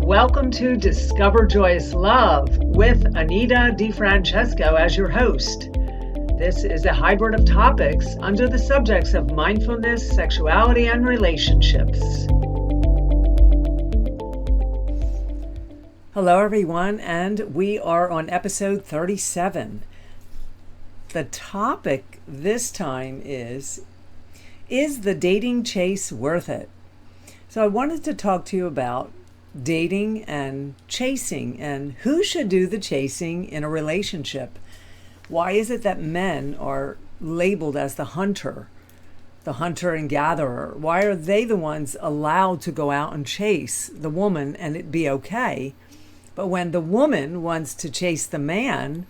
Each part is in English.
Welcome to Discover Joyous Love with Anita DeFrancesco as your host. This is a hybrid of topics under the subjects of mindfulness, sexuality, and relationships. Hello, everyone, and we are on episode 37. The topic this time is the dating chase worth it? So I wanted to talk to you about dating and chasing and who should do the chasing in a relationship. Why is it that men are labeled as the hunter and gatherer? Why are they the ones allowed to go out and chase the woman and it be okay? But when the woman wants to chase the man,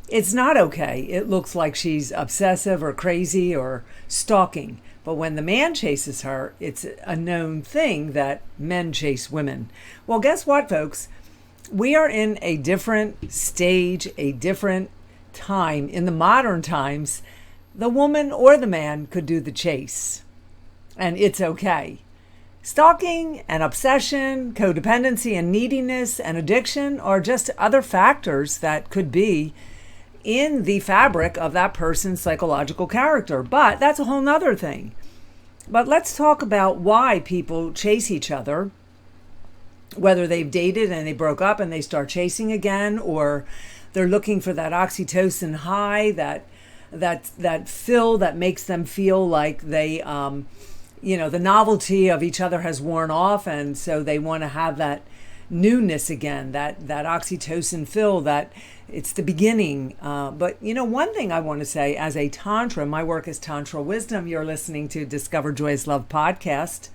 it's not okay. It looks like she's obsessive or crazy or stalking. But when the man chases her, it's a known thing that men chase women. Well, guess what, folks? We are in a different stage, a different time. In the modern times, the woman or the man could do the chase, and it's okay. Stalking and obsession, codependency and neediness and addiction are just other factors that could be in the fabric of that person's psychological character. But that's a whole nother thing. But let's talk about why people chase each other, whether they've dated and they broke up and they start chasing again, or they're looking for that oxytocin high, that fill that makes them feel like they, the novelty of each other has worn off, and so they want to have that newness again, that oxytocin fill, that it's the beginning. But one thing I want to say as a Tantra, my work is Tantra Wisdom. You're listening to Discover Joyous Love podcast.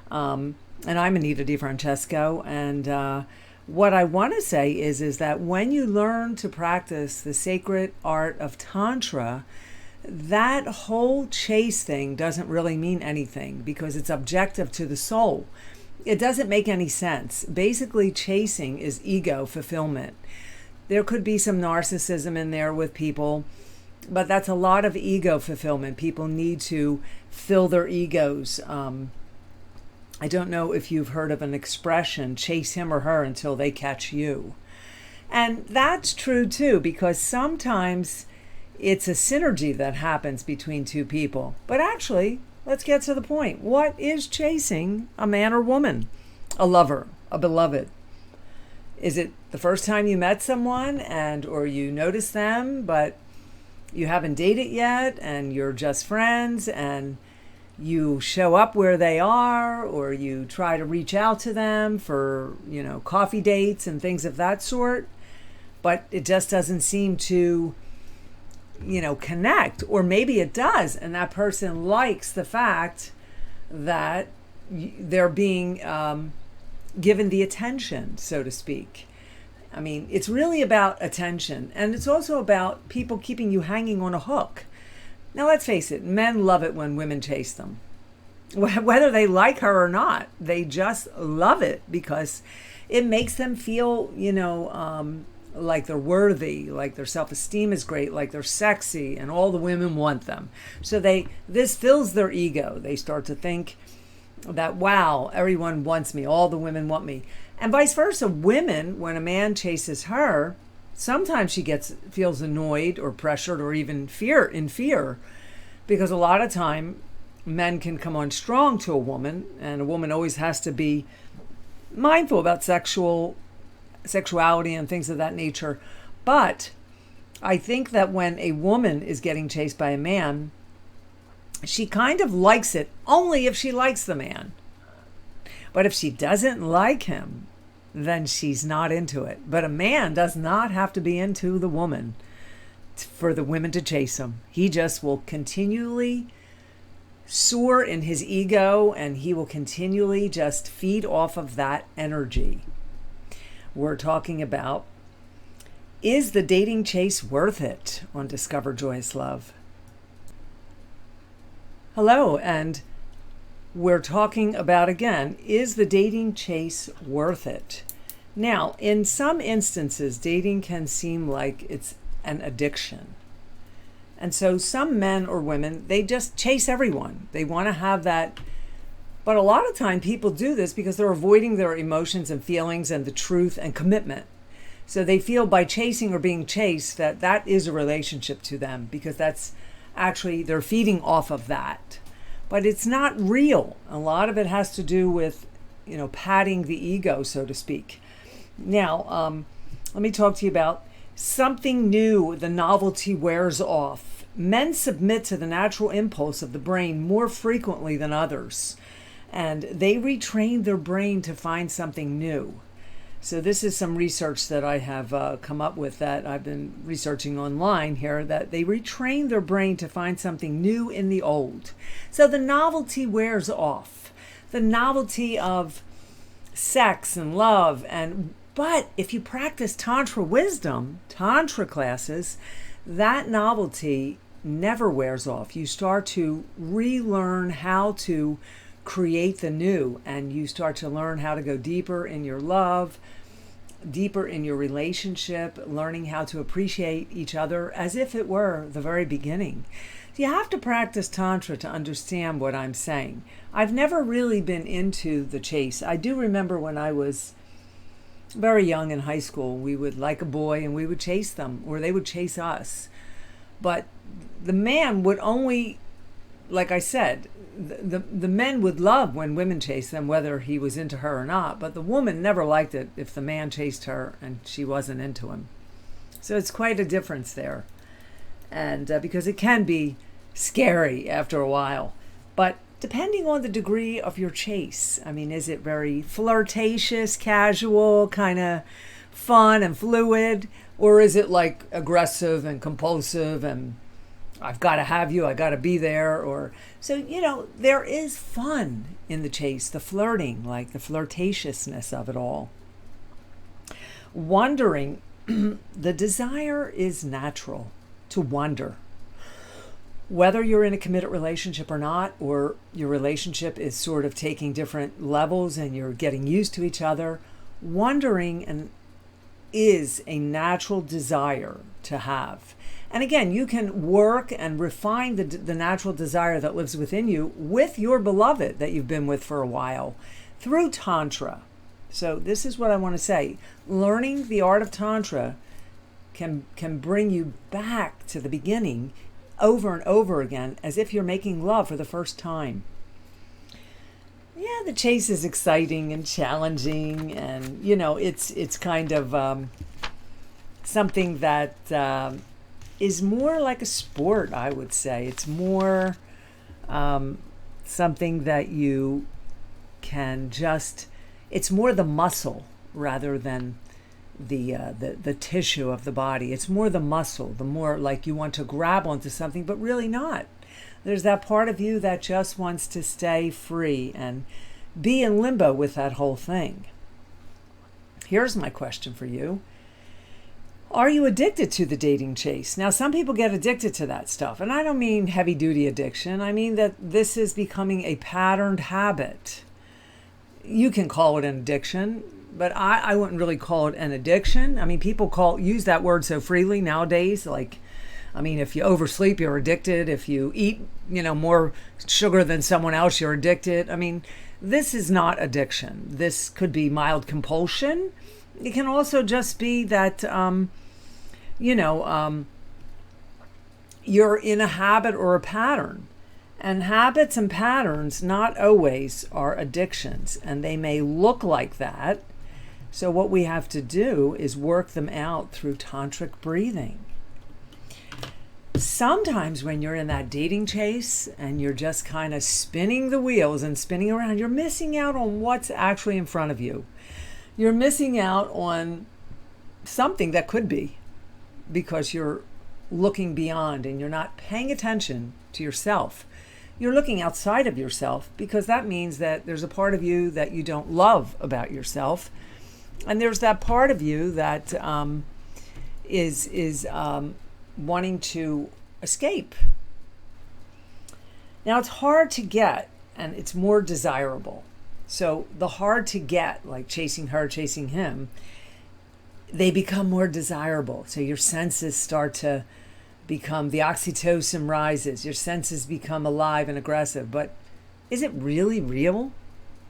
And I'm Anita DeFrancesco. And what I want to say is that when you learn to practice the sacred art of Tantra, that whole chase thing doesn't really mean anything because it's objective to the soul. It doesn't make any sense. Basically, chasing is ego fulfillment. There could be some narcissism in there with people, but that's a lot of ego fulfillment. People need to fill their egos. I don't know if you've heard of an expression, chase him or her until they catch you. And that's true too, because sometimes it's a synergy that happens between two people. But actually, let's get to the point. What is chasing a man or woman? A lover, a beloved. Is it the first time you met someone or you noticed them, but you haven't dated yet and you're just friends and you show up where they are, or you try to reach out to them for, coffee dates and things of that sort, but it just doesn't seem to connect, or maybe it does, and that person likes the fact that they're being given the attention, so to speak. I mean, it's really about attention, and it's also about people keeping you hanging on a hook. Now, let's face it, men love it when women chase them. Whether they like her or not, they just love it because it makes them feel, like they're worthy, like their self-esteem is great, like they're sexy, and all the women want them. So this fills their ego. They start to think that, wow, everyone wants me, all the women want me. And vice versa, women, when a man chases her, sometimes she feels annoyed or pressured or even in fear, because a lot of time men can come on strong to a woman, and a woman always has to be mindful about sexuality and things of that nature. But I think that when a woman is getting chased by a man, she kind of likes it only if she likes the man. But if she doesn't like him, then she's not into it. But a man does not have to be into the woman for the women to chase him. He just will continually soar in his ego, and he will continually just feed off of that energy. We're talking about, is the dating chase worth it on Discover Joyous Love? Hello, and we're talking about, again, is the dating chase worth it? Now, in some instances, dating can seem like it's an addiction. And so some men or women, they just chase everyone. They want to have that But a lot of time people do this because they're avoiding their emotions and feelings and the truth and commitment. So they feel by chasing or being chased that that is a relationship to them, because that's actually, they're feeding off of that. But it's not real. A lot of it has to do with, padding the ego, so to speak. Now, let me talk to you about something new. The novelty wears off. Men submit to the natural impulse of the brain more frequently than others, and they retrain their brain to find something new. So this is some research that I have come up with, that I've been researching online here, that they retrain their brain to find something new in the old. So the novelty wears off. The novelty of sex and love. But if you practice Tantra wisdom, Tantra classes, that novelty never wears off. You start to relearn how to create the new, and you start to learn how to go deeper in your love, deeper in your relationship, learning how to appreciate each other as if it were the very beginning. You have to practice Tantra to understand what I'm saying. I've never really been into the chase. I do remember when I was very young in high school, we would like a boy and we would chase them, or they would chase us. But the man would only, like I said, the men would love when women chased them, whether he was into her or not, but the woman never liked it if the man chased her and she wasn't into him. So it's quite a difference there. And because it can be scary after a while. But depending on the degree of your chase, is it very flirtatious, casual, kind of fun and fluid? Or is it like aggressive and compulsive and I've got to have you, I got to be there? Or so, there is fun in the chase, the flirting, like the flirtatiousness of it all. Wondering, the desire is natural to wonder. Whether you're in a committed relationship or not, or your relationship is sort of taking different levels and you're getting used to each other, wondering is a natural desire to have. And again, you can work and refine the natural desire that lives within you with your beloved that you've been with for a while through Tantra. So this is what I want to say. Learning the art of Tantra can bring you back to the beginning over and over again, as if you're making love for the first time. Yeah, the chase is exciting and challenging, and it's kind of something that is more like a sport, I would say. It's more something that you can it's more the muscle rather than the tissue of the body. It's more the muscle, the more like you want to grab onto something, but really not. There's that part of you that just wants to stay free and be in limbo with that whole thing. Here's my question for you. Are you addicted to the dating chase? Now, some people get addicted to that stuff, and I don't mean heavy-duty addiction. I mean that this is becoming a patterned habit. You can call it an addiction, but I wouldn't really call it an addiction. People use that word so freely nowadays. If you oversleep, you're addicted. If you eat, more sugar than someone else, you're addicted. This is not addiction. This could be mild compulsion. It can also just be that, you're in a habit or a pattern. And habits and patterns not always are addictions, and they may look like that. So what we have to do is work them out through tantric breathing. Sometimes when you're in that dating chase and you're just kind of spinning the wheels and spinning around, you're missing out on what's actually in front of you. You're missing out on something that could be, because you're looking beyond and you're not paying attention to yourself. You're looking outside of yourself, because that means that there's a part of you that you don't love about yourself. And there's that part of you that is wanting to escape. Now, it's hard to get, and it's more desirable. So the hard to get, like chasing her, chasing him, they become more desirable. So your senses start to become, the oxytocin rises, your senses become alive and aggressive. But Is it really real?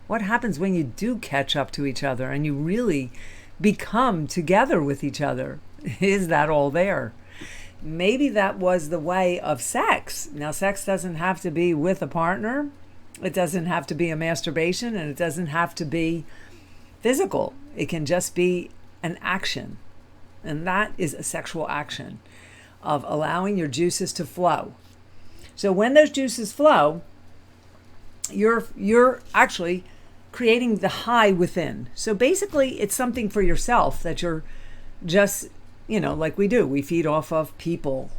What happens when you do catch up to each other and you really become together with each other? Is that all there? Maybe that was the way of sex. Now, sex doesn't have to be with a partner. It doesn't have to be a masturbation, and it doesn't have to be physical. It can just be an action. And that is a sexual action of allowing your juices to flow. So when those juices flow, you're actually creating the high within. So basically, it's something for yourself that you're just, like we do. We feed off of people.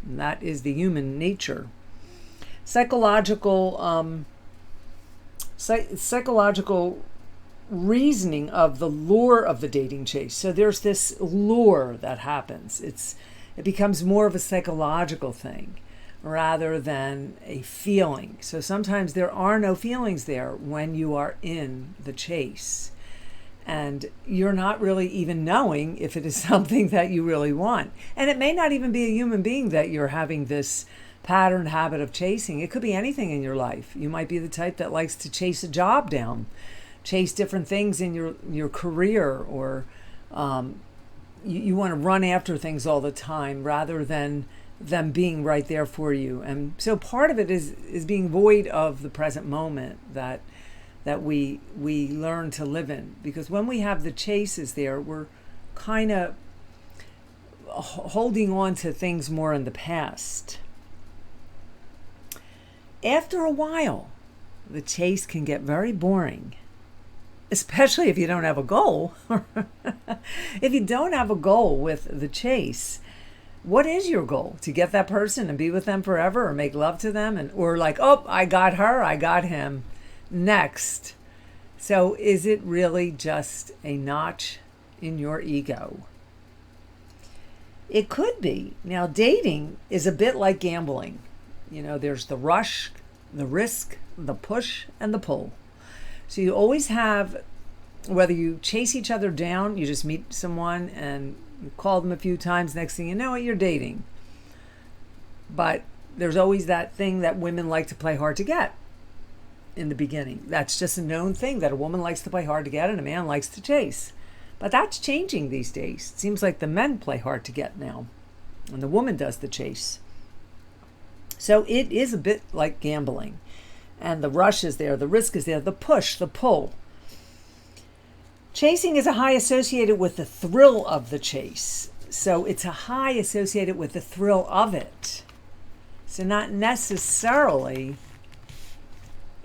And that is the human nature. Psychological reasoning of the lure of the dating chase. So there's this lure that happens. It becomes more of a psychological thing rather than a feeling. So sometimes there are no feelings there when you are in the chase. And you're not really even knowing if it is something that you really want. And it may not even be a human being that you're having this pattern habit of chasing. It could be anything in your life. You might be the type that likes to chase a job down, chase different things in your career, or you want to run after things all the time rather than them being right there for you. And so part of it is being void of the present moment that we learn to live in. Because when we have the chases there, we're kind of holding on to things more in the past. After a while, the chase can get very boring, especially if you don't have a goal. If you don't have a goal with the chase, what is your goal? To get that person and be with them forever, or make love to them, or like, oh, I got her, I got him, next. So is it really just a notch in your ego? It could be. Now, dating is a bit like gambling. There's the rush, the risk, the push, and the pull. So you always have, whether you chase each other down, you just meet someone and call them a few times, next thing you know it, you're dating. But there's always that thing that women like to play hard to get in the beginning. That's just a known thing, that a woman likes to play hard to get and a man likes to chase. But that's changing these days. It seems like the men play hard to get now, and the woman does the chase. So it is a bit like gambling. And the rush is there, the risk is there, the push, the pull. Chasing is a high associated with the thrill of the chase. So it's a high associated with the thrill of it. So not necessarily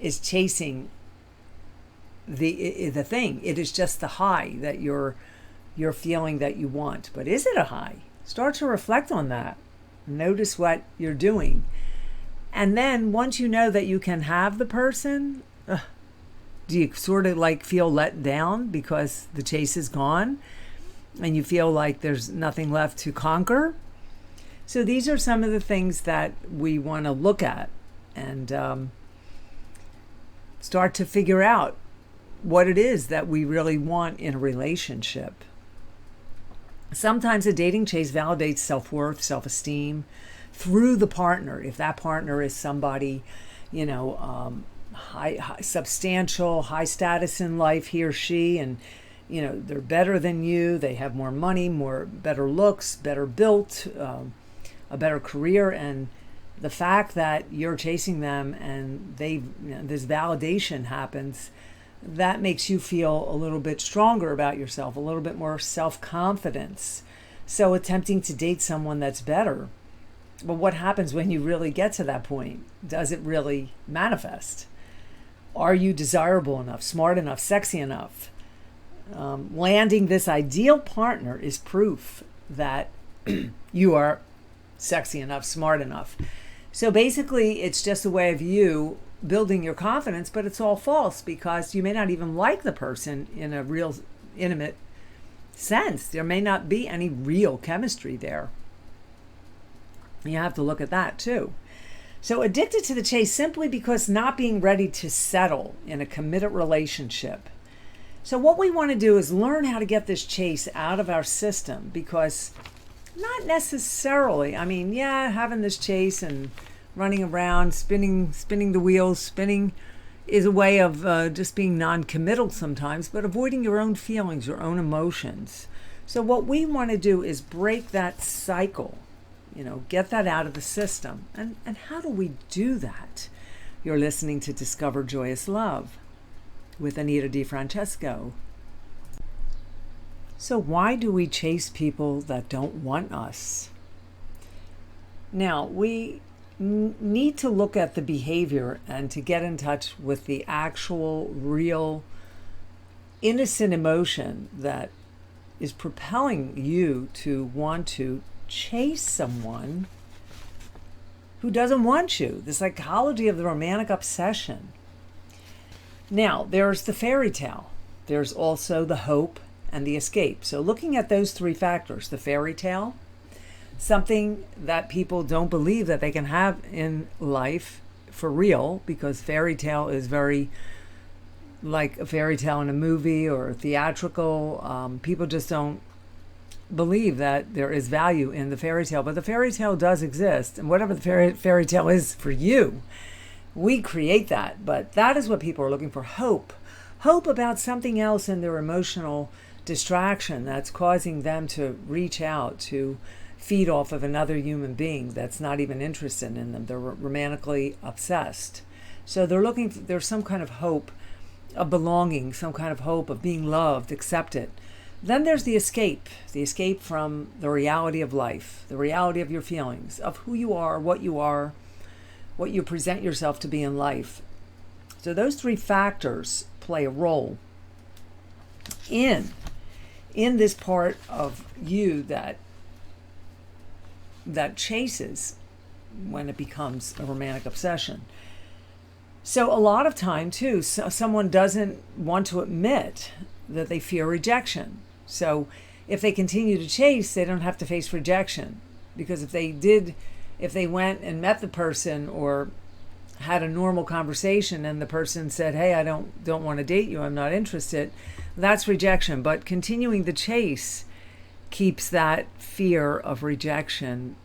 is chasing the thing. It is just the high that you're feeling that you want. But is it a high? Start to reflect on that. Notice what you're doing. And then once you know that you can have the person, do you sort of like feel let down because the chase is gone and you feel like there's nothing left to conquer? So these are some of the things that we want to look at and start to figure out what it is that we really want in a relationship. Sometimes a dating chase validates self-worth, self-esteem through the partner. If that partner is somebody, high substantial, high status in life, he or she, and they're better than you, they have more money, better looks, better built, a better career, and the fact that you're chasing them and this validation happens, that makes you feel a little bit stronger about yourself, a little bit more self-confidence. So attempting to date someone that's better. But what happens when you really get to that point? Does it really manifest? Are you desirable enough, smart enough, sexy enough? Landing this ideal partner is proof that you are sexy enough, smart enough. So basically, it's just a way of you building your confidence, but it's all false because you may not even like the person in a real intimate sense. There may not be any real chemistry there. You have to look at that too. So addicted to the chase simply because not being ready to settle in a committed relationship. So what we want to do is learn how to get this chase out of our system, because not necessarily, having this chase and running around, spinning the wheels, spinning is a way of just being non-committal sometimes, but avoiding your own feelings, your own emotions. So what we want to do is break that cycle, get that out of the system. And how do we do that? You're listening to Discover Joyous Love with Anita DeFrancesco. So why do we chase people that don't want us? Now, we need to look at the behavior and to get in touch with the actual, real, innocent emotion that is propelling you to want to chase someone who doesn't want you. The psychology of the romantic obsession. Now, there's the fairy tale. There's also the hope and the escape. So looking at those three factors, the fairy tale, something that people don't believe that they can have in life for real, because fairy tale is very like a fairy tale in a movie or theatrical. People just don't believe that there is value in the fairy tale, but the fairy tale does exist, and whatever the fairy tale is for you, we create that. But that is what people are looking for: hope about something else in their emotional distraction that's causing them to reach out to feed off of another human being that's not even interested in them. They're romantically obsessed. So there's some kind of hope of belonging, some kind of hope of being loved, accepted. Then there's the escape from the reality of life, the reality of your feelings, of who you are, what you present yourself to be in life. So those three factors play a role in this part of you that chases when it becomes a romantic obsession. So a lot of time too, someone doesn't want to admit that they fear rejection. So if they continue to chase, they don't have to face rejection. Because if they went and met the person or had a normal conversation and the person said, hey, I don't want to date you, I'm not interested, that's rejection. But continuing the chase keeps that fear of rejection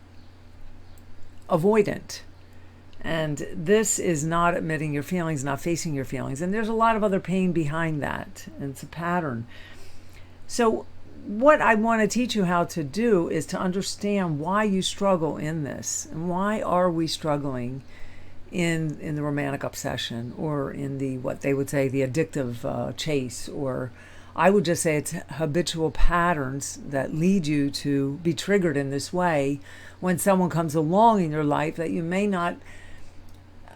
avoidant. And this is not admitting your feelings, not facing your feelings. And there's a lot of other pain behind that. And it's a pattern. So what I want to teach you how to do is to understand why you struggle in this. And why are we struggling in the romantic obsession, or in the, what they would say, the addictive chase, or I would just say it's habitual patterns that lead you to be triggered in this way when someone comes along in your life that you may not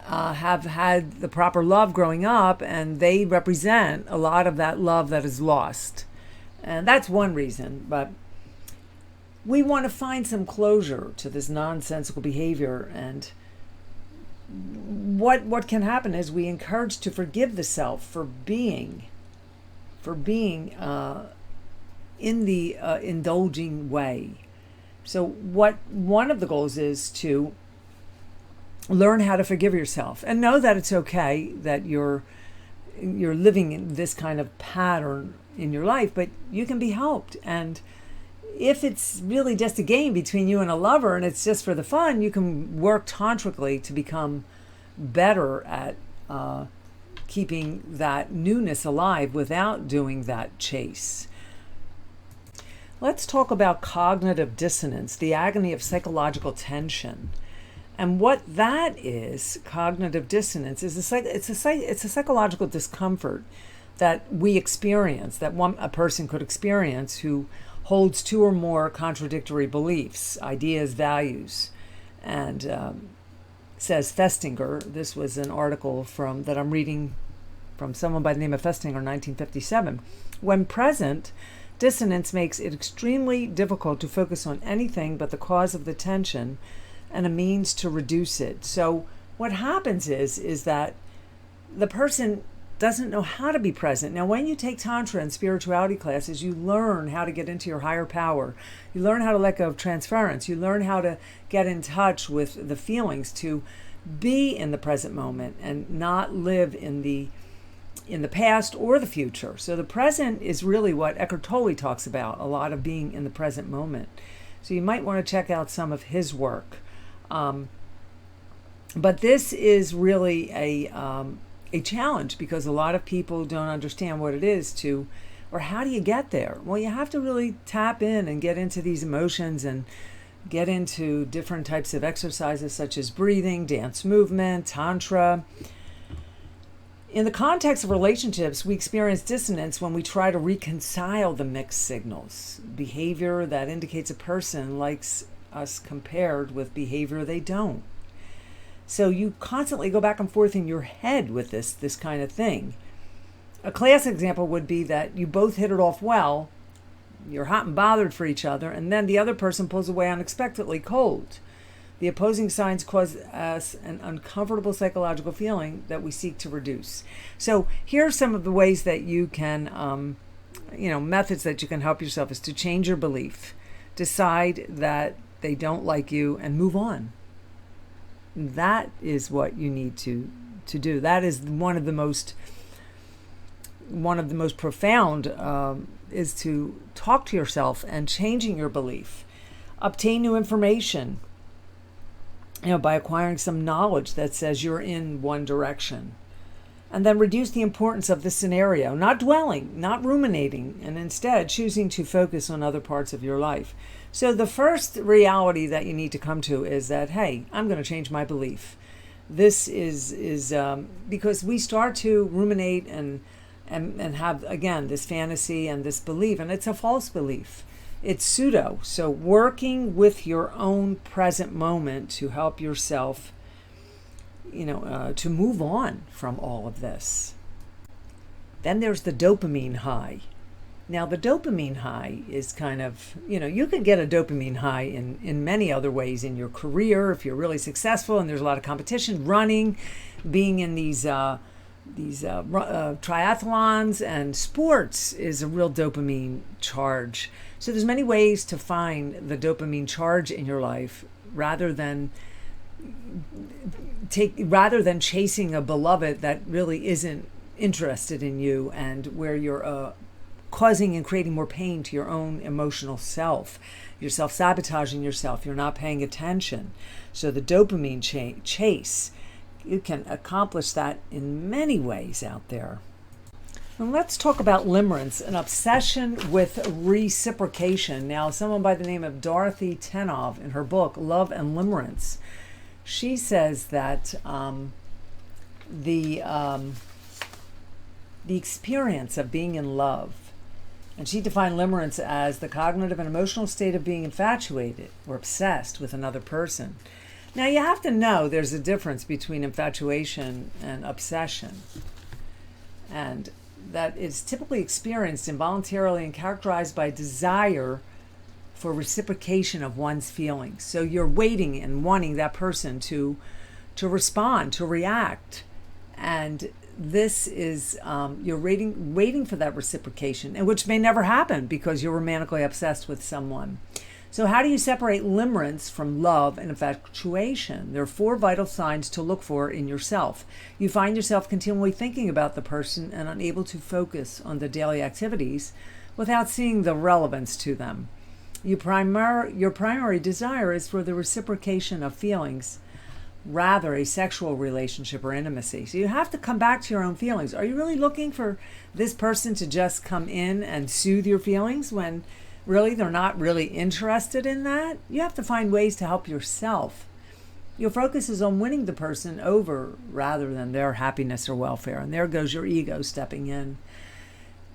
have had the proper love growing up, and they represent a lot of that love that is lost. And that's one reason, but we want to find some closure to this nonsensical behavior. And what can happen is we encourage to forgive the self for being in the indulging way. So one of the goals is to learn how to forgive yourself and know that it's okay that you're living in this kind of pattern in your life, but you can be helped. And if it's really just a game between you and a lover and it's just for the fun, you can work tantrically to become better at keeping that newness alive without doing that chase. Let's talk about cognitive dissonance, the agony of psychological tension. And what that is, cognitive dissonance, is it's a psychological discomfort that we experience, that a person could experience who holds two or more contradictory beliefs, ideas, values. And says Festinger, this was an article that I'm reading from someone by the name of Festinger, 1957. When present, dissonance makes it extremely difficult to focus on anything but the cause of the tension and a means to reduce it. So what happens is that the person doesn't know how to be present. Now, when you take Tantra and spirituality classes, you learn how to get into your higher power. You learn how to let go of transference. You learn how to get in touch with the feelings, to be in the present moment and not live in the past or the future. So the present is really what Eckhart Tolle talks about, a lot of being in the present moment. So you might want to check out some of his work. But this is really a challenge because a lot of people don't understand what it is to, or how do you get there? Well, you have to really tap in and get into these emotions and get into different types of exercises such as breathing, dance movement, tantra. In the context of relationships, we experience dissonance when we try to reconcile the mixed signals. Behavior that indicates a person likes us compared with behavior they don't. So you constantly go back and forth in your head with this kind of thing. A classic example would be that you both hit it off well, you're hot and bothered for each other, and then the other person pulls away unexpectedly cold. The opposing signs cause us an uncomfortable psychological feeling that we seek to reduce. So here are some of the ways that you can, methods that you can help yourself is to change your belief, decide that they don't like you, and move on. That is what you need to do. That is one of the most profound is to talk to yourself and changing your belief. Obtain new information, by acquiring some knowledge that says you're in one direction. And then reduce the importance of the scenario, not dwelling, not ruminating, and instead choosing to focus on other parts of your life. So the first reality that you need to come to is that, hey, I'm going to change my belief. This is because we start to ruminate and have, again, this fantasy and this belief, and it's a false belief. It's pseudo. So working with your own present moment to help yourself, to move on from all of this. Then there's the dopamine high. Now, the dopamine high is kind of, you can get a dopamine high in many other ways in your career if you're really successful and there's a lot of competition, running, being in these triathlons, and sports is a real dopamine charge. So there's many ways to find the dopamine charge in your life rather than chasing a beloved that really isn't interested in you and where you're causing and creating more pain to your own emotional self. You're self-sabotaging yourself. You're not paying attention. So the dopamine chase, you can accomplish that in many ways out there. And let's talk about limerence, an obsession with reciprocation. Now, someone by the name of Dorothy Tenov, in her book, Love and Limerence, she says that the experience of being in love, and she defined limerence as the cognitive and emotional state of being infatuated or obsessed with another person. Now, you have to know there's a difference between infatuation and obsession, and that it's typically experienced involuntarily and characterized by desire for reciprocation of one's feelings. So you're waiting and wanting that person to respond, to react, and this is you're waiting for that reciprocation, and which may never happen because you're romantically obsessed with someone. So how do you separate limerence from love and infatuation? There are 4 vital signs to look for in yourself. You find yourself continually thinking about the person and unable to focus on the daily activities without seeing the relevance to them. Your primary desire is for the reciprocation of feelings, rather a sexual relationship or intimacy. So you have to come back to your own feelings. Are you really looking for this person to just come in and soothe your feelings when really they're not really interested in that? You have to find ways to help yourself. Your focus is on winning the person over rather than their happiness or welfare. And there goes your ego stepping in.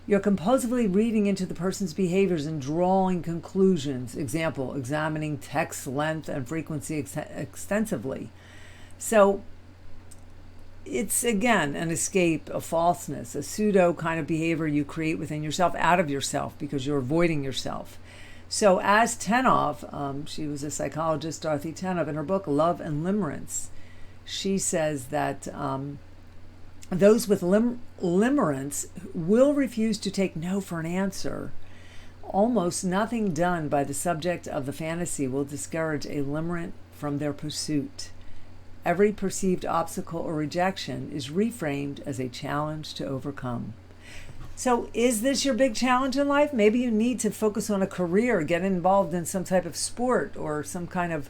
You're compulsively reading into the person's behaviors and drawing conclusions. Example, examining text length and frequency extensively. So it's, again, an escape of falseness, a pseudo kind of behavior you create within yourself, out of yourself, because you're avoiding yourself. So as Tenov, she was a psychologist, Dorothy Tenov, in her book, Love and Limerence, she says that those with limerence will refuse to take no for an answer. Almost nothing done by the subject of the fantasy will discourage a limerent from their pursuit. Every perceived obstacle or rejection is reframed as a challenge to overcome. So is this your big challenge in life? Maybe you need to focus on a career, get involved in some type of sport or some kind of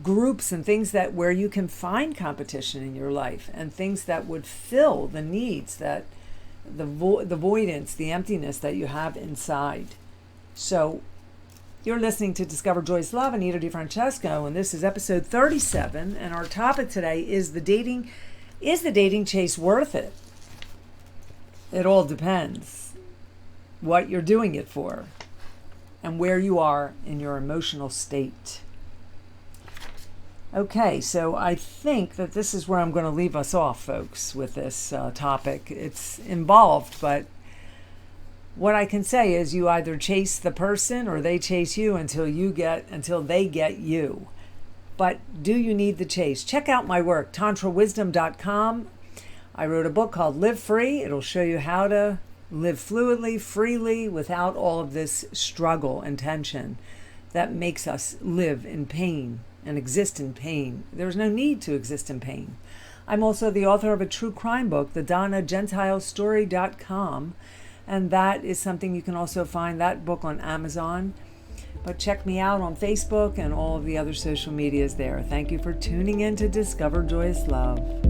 groups and things that where you can find competition in your life and things that would fill the needs, that the voidance, the emptiness that you have inside. So you're listening to Discover Joy's Love, Anita DeFrancesco, and this is episode 37, and our topic today is the dating chase worth it? It all depends what you're doing it for and where you are in your emotional state. Okay, so I think that this is where I'm going to leave us off, folks, with this topic. It's involved, but what I can say is you either chase the person or they chase you until they get you. But do you need the chase? Check out my work, tantrawisdom.com. I wrote a book called Live Free. It'll show you how to live fluidly, freely, without all of this struggle and tension that makes us live in pain and exist in pain. There's no need to exist in pain. I'm also the author of a true crime book, the DonnaGentileStory.com, and that is something you can also find that book on Amazon. But check me out on Facebook and all of the other social medias there. Thank you for tuning in to Discover Joyous Love.